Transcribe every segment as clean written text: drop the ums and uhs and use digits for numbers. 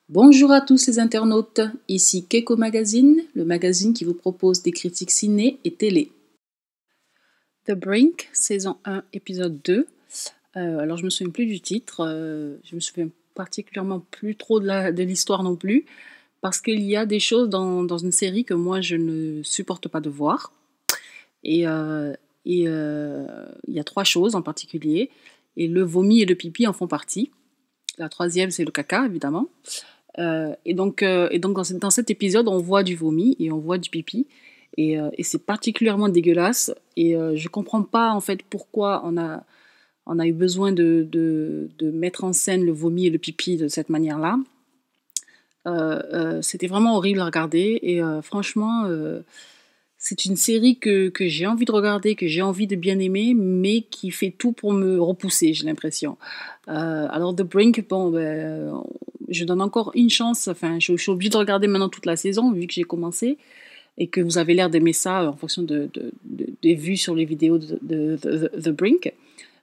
Bonjour à tous les internautes, ici Keiko Magazine, le magazine qui vous propose des critiques ciné et télé. The Brink, saison 1, épisode 2. Alors je me souviens plus du titre, je me souviens particulièrement plus trop de l'histoire non plus, parce qu'il y a des choses dans une série que moi je ne supporte pas de voir. Et il y a 3 choses en particulier, et le vomi et le pipi en font partie. La troisième, c'est le caca, évidemment. Dans cet épisode, on voit du vomi et on voit du pipi. Et c'est particulièrement dégueulasse. Et je comprends pas, en fait, pourquoi on a eu besoin de mettre en scène le vomi et le pipi de cette manière-là. C'était vraiment horrible à regarder. Et franchement, c'est une série que j'ai envie de regarder, que j'ai envie de bien aimer, mais qui fait tout pour me repousser, j'ai l'impression. Alors The Brink, bon, je donne encore une chance. Enfin, je suis obligée de regarder maintenant toute la saison, vu que j'ai commencé, et que vous avez l'air d'aimer ça en fonction des vues sur les vidéos de The Brink.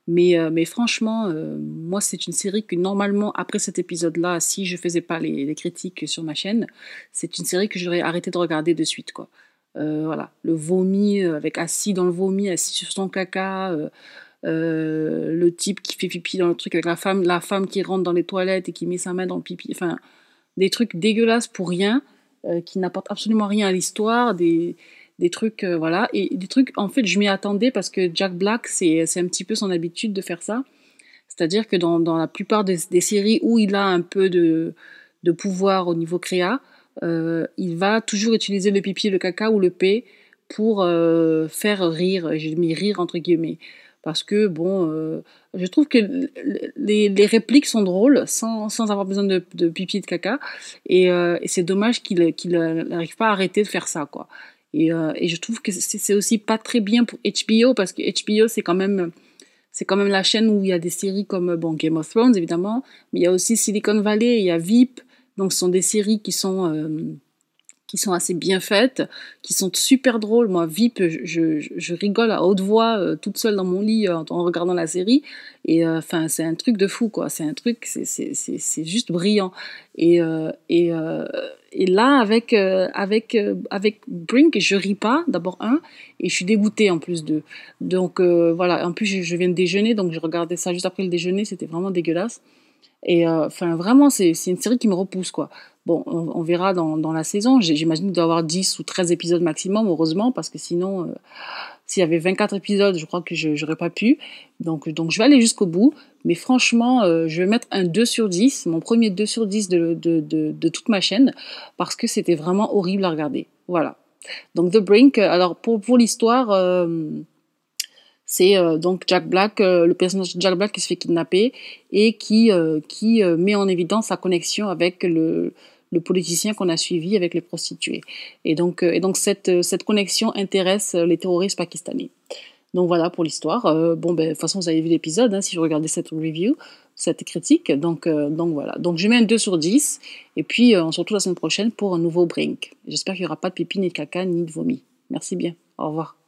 Mais franchement, moi, c'est une série que normalement, après cet épisode-là, si je faisais pas les critiques sur ma chaîne, c'est une série que j'aurais arrêté de regarder de suite, quoi. Voilà, le vomi, avec assis dans le vomi, assis sur son caca, le type qui fait pipi dans le truc avec la femme qui rentre dans les toilettes et qui met sa main dans le pipi, enfin, des trucs dégueulasses pour rien, qui n'apportent absolument rien à l'histoire, des trucs, voilà, et des trucs, en fait, je m'y attendais parce que Jack Black, c'est un petit peu son habitude de faire ça. C'est-à-dire que dans la plupart des séries où il a un peu de pouvoir au niveau créa, il va toujours utiliser le pipi, le caca ou le P pour faire rire, j'ai mis rire entre guillemets. Parce que, bon, je trouve que les répliques sont drôles sans avoir besoin de pipi et de caca. Et c'est dommage qu'il n'arrive pas à arrêter de faire ça, quoi. Et je trouve que c'est aussi pas très bien pour HBO, parce que HBO, c'est quand même la chaîne où il y a des séries comme bon, Game of Thrones, évidemment, mais il y a aussi Silicon Valley, il y a VIP. Donc, ce sont des séries qui sont assez bien faites, qui sont super drôles. Moi, VIP, je rigole à haute voix, toute seule dans mon lit, en regardant la série. Et enfin, c'est un truc de fou, quoi. C'est un truc, c'est juste brillant. Et, euh, et, euh, et là, avec Brink, je ris pas, d'abord un, et je suis dégoûtée en plus de. Donc voilà, en plus je viens de déjeuner, donc je regardais ça juste après le déjeuner, c'était vraiment dégueulasse. Et enfin, vraiment, c'est une série qui me repousse, quoi. Bon, on verra dans la saison. J'imagine qu'il doit y avoir 10 ou 13 épisodes maximum, heureusement, parce que sinon, s'il y avait 24 épisodes, je crois que j'aurais pas pu. Donc, je vais aller jusqu'au bout. Mais franchement, je vais mettre un 2 sur 10, mon premier 2 sur 10 de toute ma chaîne, parce que c'était vraiment horrible à regarder. Voilà. Donc, The Brink, alors pour l'histoire, c'est donc Jack Black, le personnage de Jack Black qui se fait kidnapper et qui met en évidence sa connexion avec le politicien qu'on a suivi avec les prostituées. Et donc cette connexion intéresse les terroristes pakistanais. Donc voilà pour l'histoire. Bon, ben, de toute façon, vous avez vu l'épisode, hein, si vous regardez cette review, cette critique. Donc voilà. Donc je mets un 2 sur 10. Et puis on se retrouve la semaine prochaine pour un nouveau Brink. J'espère qu'il n'y aura pas de pipi, ni de caca, ni de vomi. Merci bien. Au revoir.